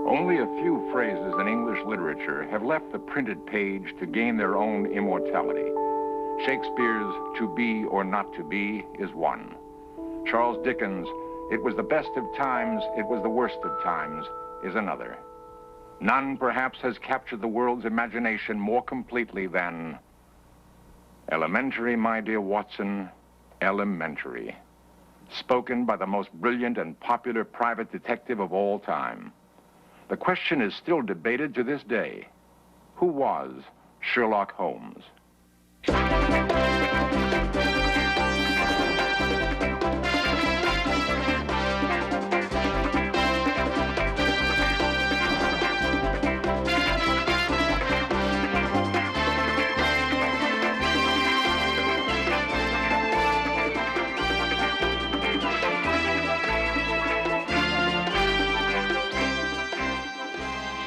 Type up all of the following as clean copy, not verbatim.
Only a few phrases in English literature have left the printed page to gain their own immortality. Shakespeare's "to be or not to be" is one. Charles Dickens' "it was the best of times, it was the worst of times" is another. None, perhaps, has captured the world's imagination more completely than "Elementary, my dear Watson, elementary." Spoken by the most brilliant and popular private detective of all time. The question is still debated to this day. Who was Sherlock Holmes?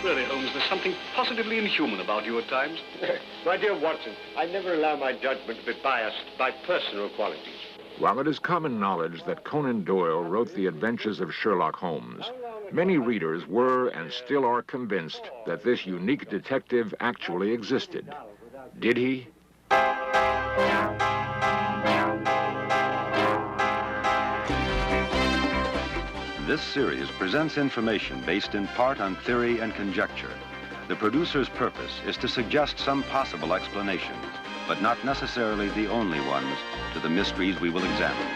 Really, Holmes, there's something positively inhuman about you at times. My dear Watson, I never allow my judgment to be biased by personal qualities. While it is common knowledge that Conan Doyle wrote the adventures of Sherlock Holmes, many readers were and still are convinced that this unique detective actually existed. Did he? This series presents information based in part on theory and conjecture. The producer's purpose is to suggest some possible explanations, but not necessarily the only ones, to the mysteries we will examine.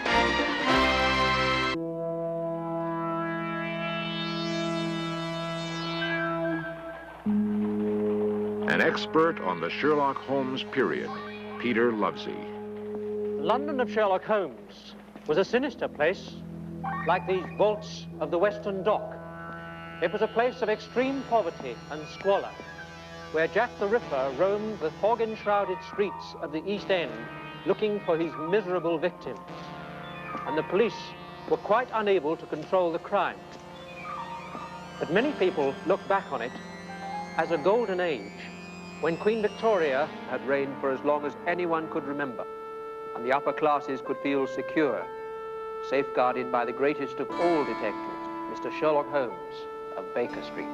An expert on the Sherlock Holmes period, Peter Lovesey. The London of Sherlock Holmes was a sinister place, like these vaults of the Western Dock. It was a place of extreme poverty and squalor, where Jack the Ripper roamed the fog-enshrouded streets of the East End looking for his miserable victims. And the police were quite unable to control the crime. But many people look back on it as a golden age, when Queen Victoria had reigned for as long as anyone could remember, and the upper classes could feel secure, safeguarded by the greatest of all detectives, Mr. Sherlock Holmes of Baker Street.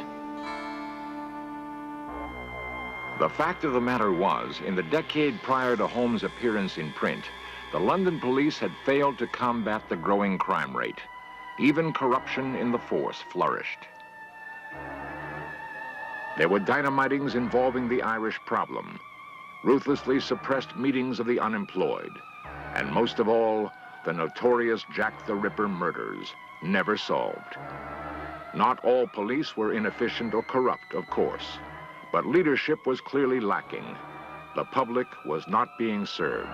The fact of the matter was, in the decade prior to Holmes' appearance in print, the London police had failed to combat the growing crime rate. Even corruption in the force flourished. There were dynamitings involving the Irish problem, ruthlessly suppressed meetings of the unemployed, and most of all, the notorious Jack the Ripper murders, never solved. Not all police were inefficient or corrupt, of course, but leadership was clearly lacking. The public was not being served.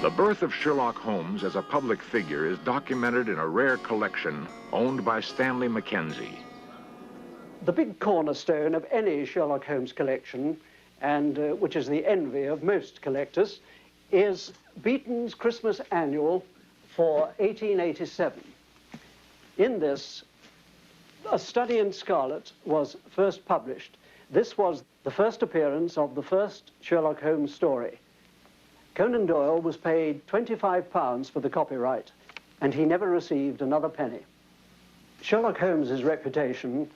The birth of Sherlock Holmes as a public figure is documented in a rare collection owned by Stanley Mackenzie. The big cornerstone of any Sherlock Holmes collection, and which is the envy of most collectors, is Beeton's Christmas Annual for 1887. In this, A Study in Scarlet was first published. This was the first appearance of the first Sherlock Holmes story. Conan Doyle was paid £25 for the copyright, and he never received another penny. Sherlock Holmes's reputation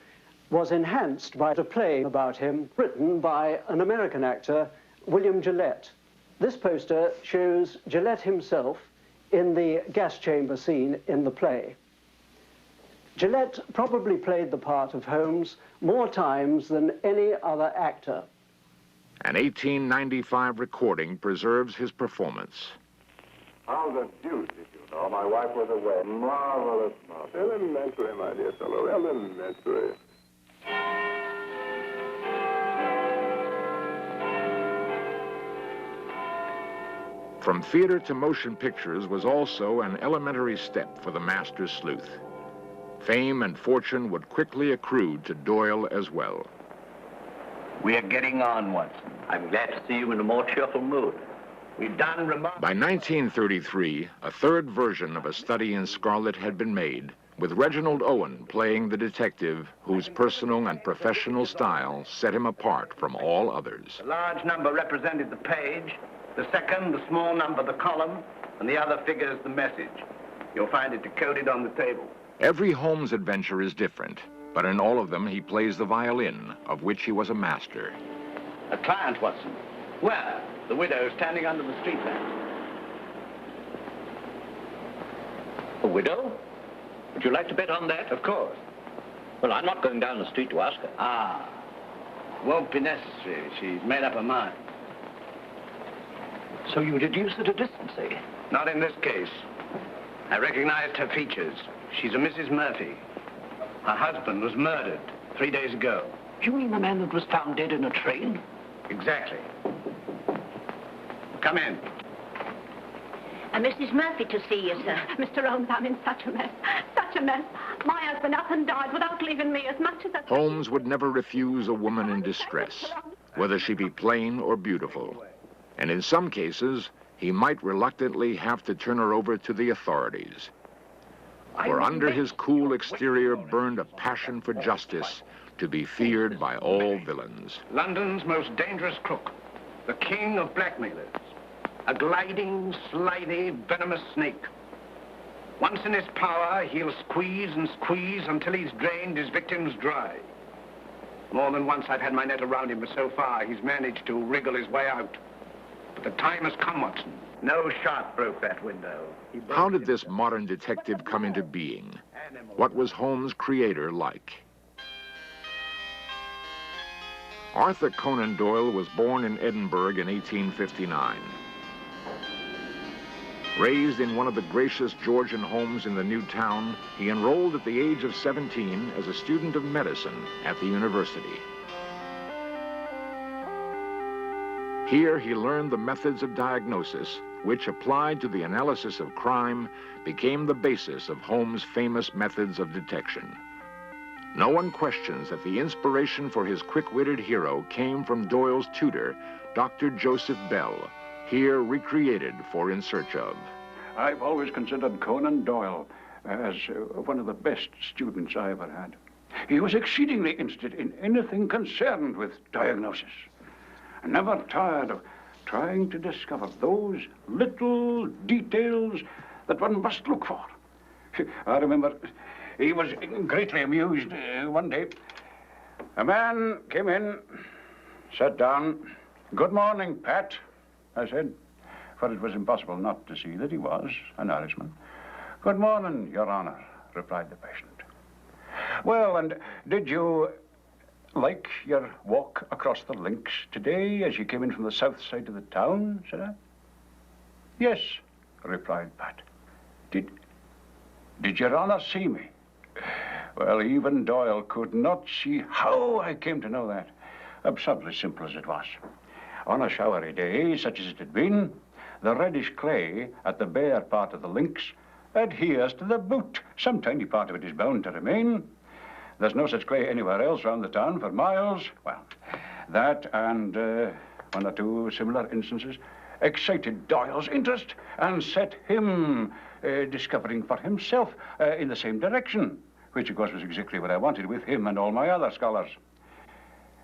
was enhanced by a play about him written by an American actor, William Gillette. This poster shows Gillette himself in the gas chamber scene in the play. Gillette probably played the part of Holmes more times than any other actor. An 1895 recording preserves his performance. How the deuce did you know my wife was away? Marvelous, marvelous. Elementary, my dear fellow, elementary. From theater to motion pictures was also an elementary step for the master sleuth. Fame and fortune would quickly accrue to Doyle as well. We are getting on, Watson. I'm glad to see you in a more cheerful mood. We've done remarkable. By 1933, a third version of A Study in Scarlet had been made, with Reginald Owen playing the detective whose personal and professional style set him apart from all others. The large number represented the page, the second, the small number, the column, and the other figures the message. You'll find it decoded on the table. Every Holmes adventure is different, but in all of them he plays the violin, of which he was a master. A client, Watson. Where? The widow standing under the street lamp. A widow? Would you like to bet on that? Of course. Well, I'm not going down the street to ask her. Ah. Won't be necessary. She's made up her mind. So you deduce at a distance, eh? Not in this case. I recognized her features. She's a Mrs. Murphy. Her husband was murdered 3 days ago. You mean the man that was found dead in a train? Exactly. Come in. Mrs. Murphy to see you, sir. Mr. Holmes, I'm in such a mess. Such a mess. My husband up and died without leaving me as much as a... Holmes would never refuse a woman in distress, whether she be plain or beautiful. And in some cases, he might reluctantly have to turn her over to the authorities. For under his cool exterior burned a passion for justice to be feared by all villains. London's most dangerous crook. The king of blackmailers. A gliding, slithy, venomous snake. Once in his power, he'll squeeze and squeeze until he's drained his victims dry. More than once I've had my net around him, but so far he's managed to wriggle his way out. But the time has come, Watson. No shot broke that window. How did this modern detective come into being? What was Holmes' creator like? Arthur Conan Doyle was born in Edinburgh in 1859. Raised in one of the gracious Georgian homes in the new town, he enrolled at the age of 17 as a student of medicine at the university. Here he learned the methods of diagnosis, which, applied to the analysis of crime, became the basis of Holmes' famous methods of detection. No one questions that the inspiration for his quick-witted hero came from Doyle's tutor, Dr. Joseph Bell, here recreated for In Search Of. I've always considered Conan Doyle as one of the best students I ever had. He was exceedingly interested in anything concerned with diagnosis, and never tired of trying to discover those little details that one must look for. I remember he was greatly amused one day. A man came in, sat down. "Good morning, Pat," I said, for it was impossible not to see that he was an Irishman. "Good morning, Your Honor," replied the patient. "Well, and did you like your walk across the links today as you came in from the south side of the town?" said I. "Yes," replied Pat. Did Your Honor see me?" Well, even Doyle could not see how I came to know that, absurdly simple as it was. On a showery day, such as it had been, the reddish clay at the bare part of the links adheres to the boot. Some tiny part of it is bound to remain. There's no such clay anywhere else around the town for miles. Well, that and one or two similar instances excited Doyle's interest and set him discovering for himself in the same direction, which, of course, was exactly what I wanted with him and all my other scholars.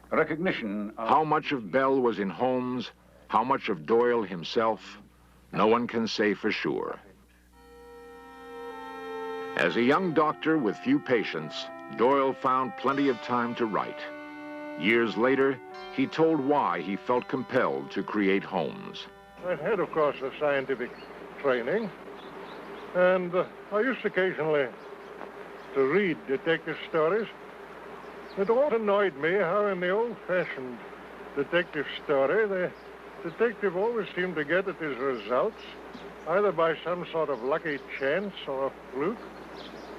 Recognition of... How much of Bell was in Holmes, how much of Doyle himself, no one can say for sure. As a young doctor with few patients, Doyle found plenty of time to write. Years later, he told why he felt compelled to create Holmes. I had, of course, a scientific training, and I used occasionally to read detective stories. It always annoyed me how in the old-fashioned detective story, the detective always seemed to get at his results either by some sort of lucky chance or a fluke,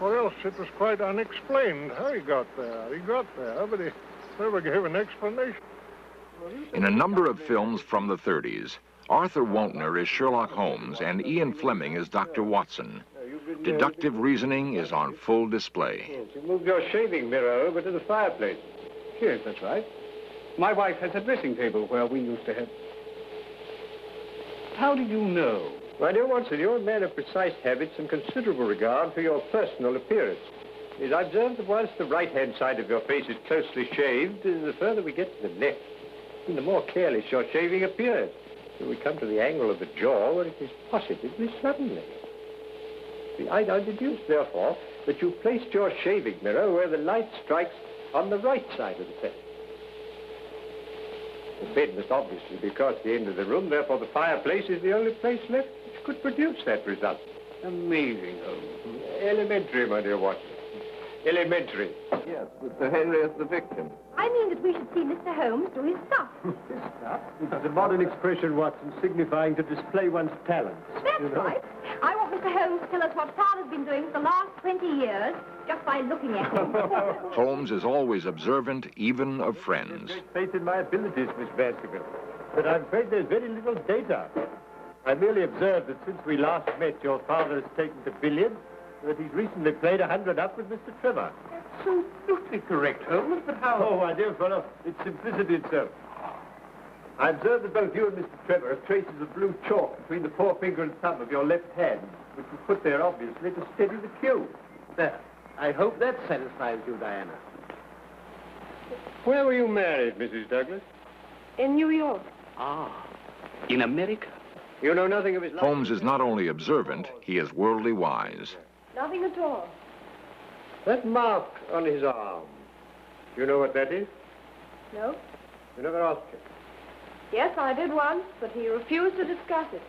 or else it was quite unexplained how he got there. He got there, but he never gave an explanation. In a number of films from the 30s, Arthur Wontner is Sherlock Holmes and Ian Fleming is Dr. Watson. Deductive reasoning is on full display. Yes, you moved your shaving mirror over to the fireplace. Yes, that's right. My wife has a dressing table where we used to have... How do you know? My dear Watson, you're a man of precise habits and considerable regard for your personal appearance. Yes, I observed that whilst the right-hand side of your face is closely shaved, the further we get to the left, the more careless your shaving appears. till we come to the angle of the jaw where it is positively suddenly. See, I now deduce, therefore, that you placed your shaving mirror where the light strikes on the right side of the face. The bed must obviously be across the end of the room, therefore the fireplace is the only place left which could produce that result. Amazing, Holmes. Elementary, my dear Watson. Elementary. Yes, Mr. Henry is the victim. I mean that we should see Mr. Holmes do his stuff. His stuff? It's a modern expression, Watson, signifying to display one's talents. That's right. I want Mr. Holmes to tell us what Father's been doing for the last 20 years, just by looking at him. Holmes is always observant, even of friends. I have great faith in my abilities, Miss Baskerville, but I'm afraid there's very little data. I merely observed that since we last met, your father has taken to billiards, and that he's recently played 100 up with Mr. Trevor. Absolutely correct, Holmes, but how? Oh, my dear fellow, it's simplicity itself. I observed that both you and Mr. Trevor have traces of blue chalk between the forefinger and thumb of your left hand, which was put there, obviously, to steady the cue. There. I hope that satisfies you, Diana. Where were you married, Mrs. Douglas? In New York. Ah, in America? You know nothing of his life? Holmes is not only observant, he is worldly wise. Nothing at all. That mark on his arm, you know what that is? No? You never asked him. Yes, I did once, but he refused to discuss it.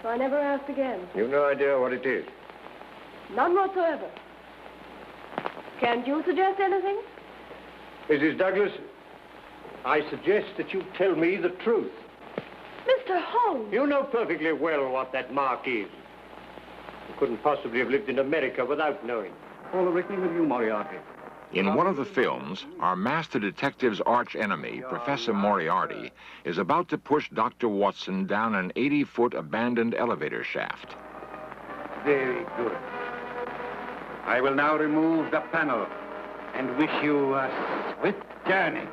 So I never asked again. You've no idea what it is? None whatsoever. Can't you suggest anything? Mrs. Douglas, I suggest that you tell me the truth. Mr. Holmes! You know perfectly well what that mark is. You couldn't possibly have lived in America without knowing. All the reckoning with you, Moriarty. In one of the films, our master detective's arch-enemy, Professor Moriarty, is about to push Dr. Watson down an 80-foot abandoned elevator shaft. Very good. I will now remove the panel and wish you a swift journey.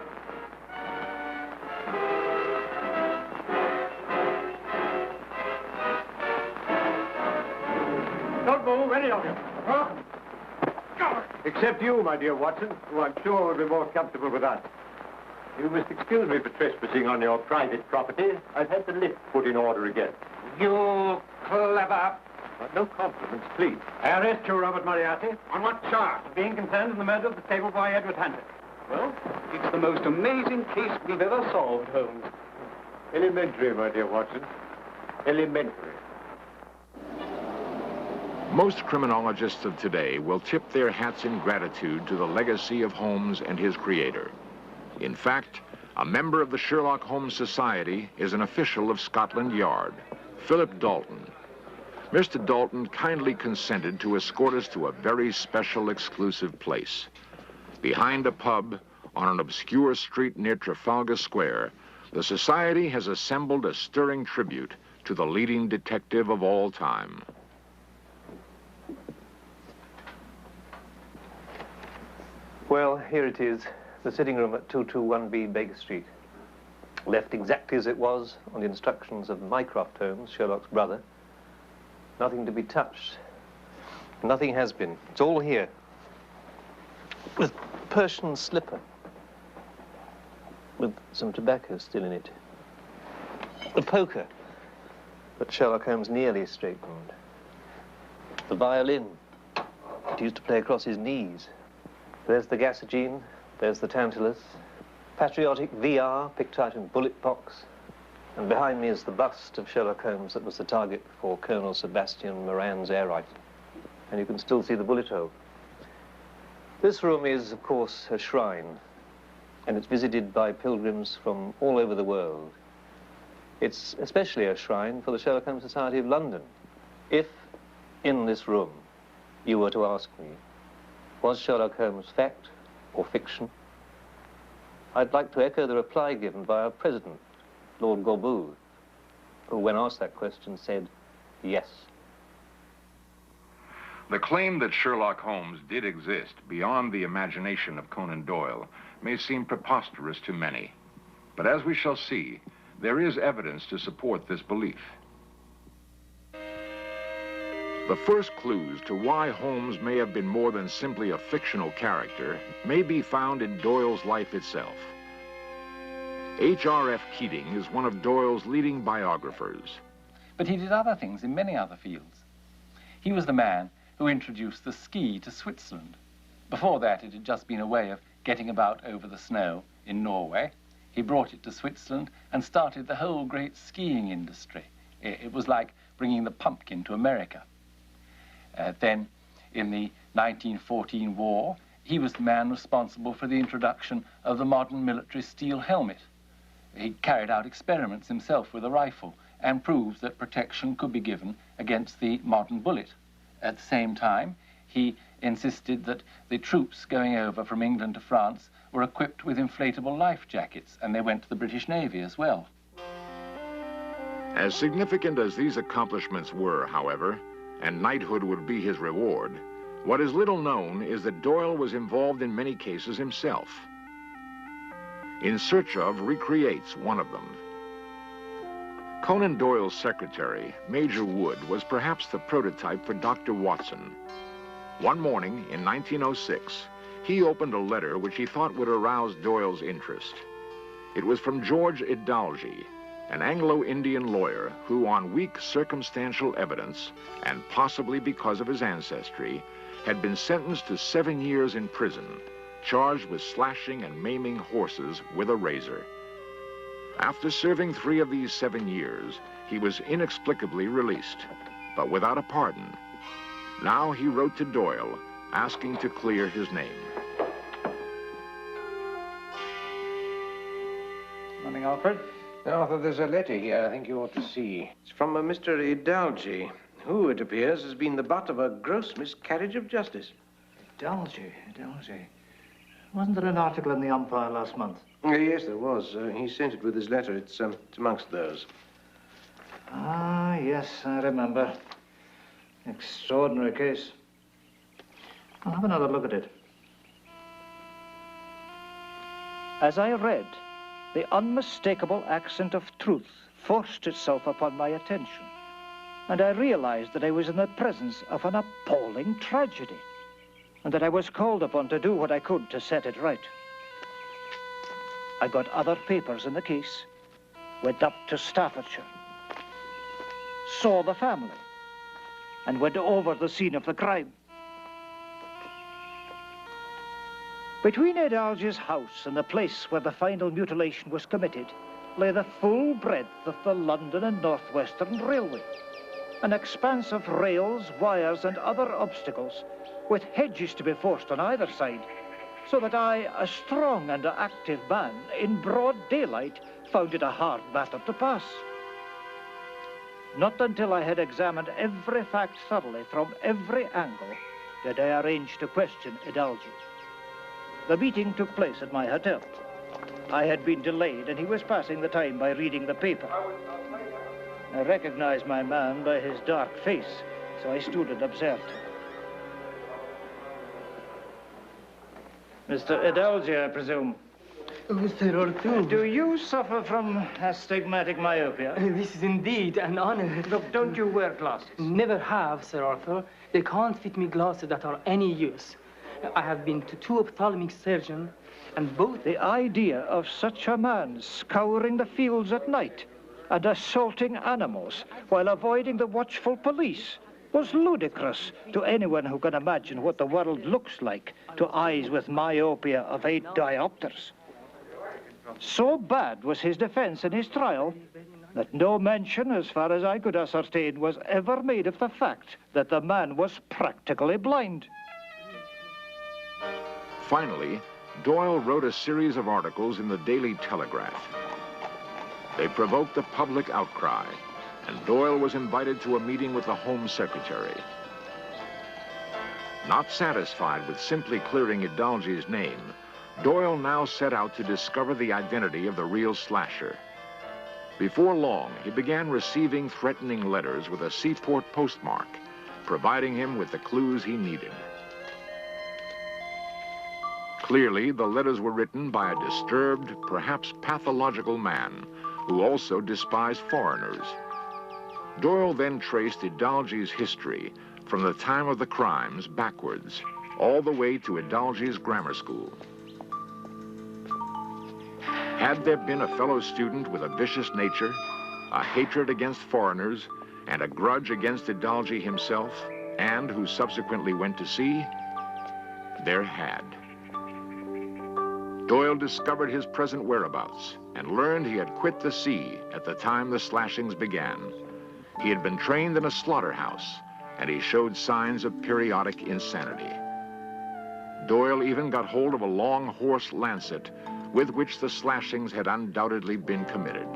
Don't move, any of you. Huh? Except you, my dear Watson, who I'm sure will be more comfortable with us. You must excuse me for trespassing on your private property. I've had the lift put in order again. You clever... No compliments, please. I arrest you, Robert Moriarty. On what charge? Being concerned in the murder of the stable boy, Edward Hunter. Well, it's the most amazing case we've ever solved, Holmes. Elementary, my dear Watson. Elementary. Most criminologists of today will tip their hats in gratitude to the legacy of Holmes and his creator. In fact, a member of the Sherlock Holmes Society is an official of Scotland Yard, Philip Dalton. Mr. Dalton kindly consented to escort us to a very special, exclusive place. Behind a pub, on an obscure street near Trafalgar Square, the Society has assembled a stirring tribute to the leading detective of all time. Well, here it is, the sitting room at 221B Baker Street. Left exactly as it was on the instructions of Mycroft Holmes, Sherlock's brother. Nothing to be touched. Nothing has been. It's all here. With Persian slipper. With some tobacco still in it. The poker that Sherlock Holmes nearly straightened. The violin that he used to play across his knees. There's the gasogene, there's the tantalus. Patriotic VR picked out in bullet box. And behind me is the bust of Sherlock Holmes that was the target for Colonel Sebastian Moran's air rifle. And you can still see the bullet hole. This room is, of course, a shrine, and it's visited by pilgrims from all over the world. It's especially a shrine for the Sherlock Holmes Society of London. If, in this room, you were to ask me, was Sherlock Holmes fact or fiction? I'd like to echo the reply given by our president, Lord Gorbooth, who, when asked that question, said, yes. The claim that Sherlock Holmes did exist beyond the imagination of Conan Doyle may seem preposterous to many. But as we shall see, there is evidence to support this belief. The first clues to why Holmes may have been more than simply a fictional character may be found in Doyle's life itself. H.R.F. Keating is one of Doyle's leading biographers. But he did other things in many other fields. He was the man who introduced the ski to Switzerland. Before that, it had just been a way of getting about over the snow in Norway. He brought it to Switzerland and started the whole great skiing industry. It was like bringing the pumpkin to America. Then, in the 1914 war, he was the man responsible for the introduction of the modern military steel helmet. He carried out experiments himself with a rifle and proved that protection could be given against the modern bullet. At the same time, he insisted that the troops going over from England to France were equipped with inflatable life jackets, and they went to the British Navy as well. As significant as these accomplishments were, however, and knighthood would be his reward, what is little known is that Doyle was involved in many cases himself. In Search Of recreates one of them. Conan Doyle's secretary, Major Wood, was perhaps the prototype for Dr. Watson. One morning in 1906, he opened a letter which he thought would arouse Doyle's interest. It was from George Idalgi, an Anglo-Indian lawyer who, on weak circumstantial evidence, and possibly because of his ancestry, had been sentenced to 7 years in prison, charged with slashing and maiming horses with a razor. After serving 3 of these 7 years, he was inexplicably released, but without a pardon. Now he wrote to Doyle, asking to clear his name. Morning, Alfred. Arthur, there's a letter here I think you ought to see. It's from a Mr. Idalgi, who, it appears, has been the butt of a gross miscarriage of justice. Idalgi. Wasn't there an article in the Umpire last month? Yes, there was. He sent it with his letter. It's amongst those. Ah, yes, I remember. Extraordinary case. I'll have another look at it. As I read, the unmistakable accent of truth forced itself upon my attention, and I realized that I was in the presence of an appalling tragedy, and that I was called upon to do what I could to set it right. I got other papers in the case, went up to Staffordshire, saw the family, and went over the scene of the crime. Between Idalgi's house and the place where the final mutilation was committed lay the full breadth of the London and North Western Railway, an expanse of rails, wires, and other obstacles, with hedges to be forced on either side, so that I, a strong and active man, in broad daylight, found it a hard matter to pass. Not until I had examined every fact thoroughly from every angle did I arrange to question Idalgi. The meeting took place at my hotel. I had been delayed, and he was passing the time by reading the paper. I recognized my man by his dark face, so I stood and observed him. Mr. Idalgi, I presume. Oh, Sir Arthur. Do you suffer from astigmatic myopia? This is indeed an honor. Look, don't you wear glasses? Never have, Sir Arthur. They can't fit me glasses that are any use. I have been to 2 ophthalmic surgeons, and both... The idea of such a man scouring the fields at night and assaulting animals while avoiding the watchful police was ludicrous to anyone who can imagine what the world looks like to eyes with myopia of 8 diopters. So bad was his defense in his trial that no mention, as far as I could ascertain, was ever made of the fact that the man was practically blind. Finally, Doyle wrote a series of articles in the Daily Telegraph. They provoked a public outcry, and Doyle was invited to a meeting with the Home Secretary. Not satisfied with simply clearing Idalgi's name, Doyle now set out to discover the identity of the real slasher. Before long, he began receiving threatening letters with a seaport postmark, providing him with the clues he needed. Clearly, the letters were written by a disturbed, perhaps pathological man who also despised foreigners. Doyle then traced Idalgi's history from the time of the crimes backwards, all the way to Idalgi's grammar school. Had there been a fellow student with a vicious nature, a hatred against foreigners, and a grudge against Idalgi himself, and who subsequently went to sea? There had. Doyle discovered his present whereabouts and learned he had quit the sea at the time the slashings began. He had been trained in a slaughterhouse, and he showed signs of periodic insanity. Doyle even got hold of a long horse lancet with which the slashings had undoubtedly been committed.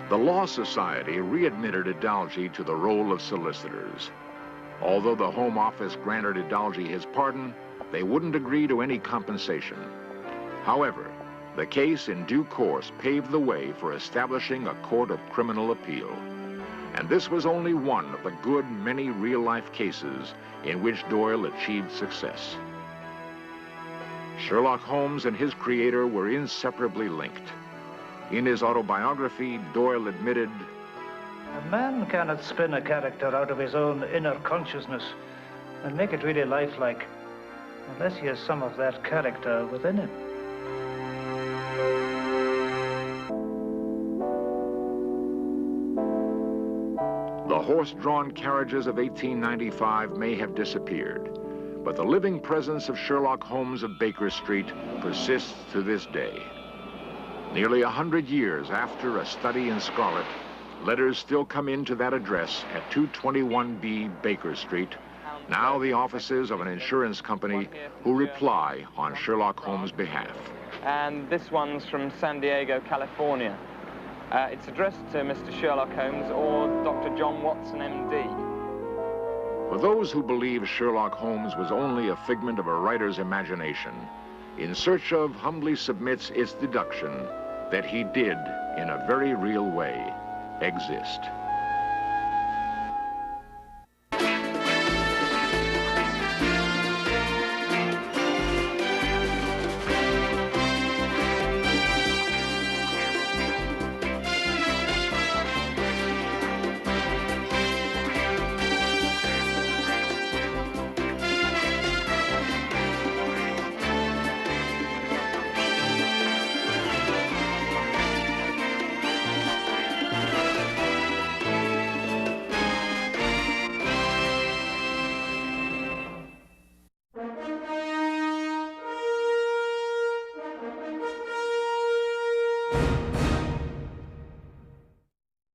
The Law Society readmitted Idalgi to the role of solicitors. Although the Home Office granted Idalgi his pardon, they wouldn't agree to any compensation. However, the case in due course paved the way for establishing a court of criminal appeal. And this was only one of the good many real-life cases in which Doyle achieved success. Sherlock Holmes and his creator were inseparably linked. In his autobiography, Doyle admitted, "A man cannot spin a character out of his own inner consciousness and make it really lifelike unless he has some of that character within him." The horse-drawn carriages of 1895 may have disappeared, but the living presence of Sherlock Holmes of Baker Street persists to this day. Nearly 100 years after A Study in Scarlet, letters still come into that address at 221B Baker Street, now the offices of an insurance company who reply on Sherlock Holmes' behalf. And this one's from San Diego, California. It's addressed to Mr. Sherlock Holmes or Dr. John Watson, MD. For those who believe Sherlock Holmes was only a figment of a writer's imagination, In Search Of humbly submits its deduction that he did, in a very real way, exist.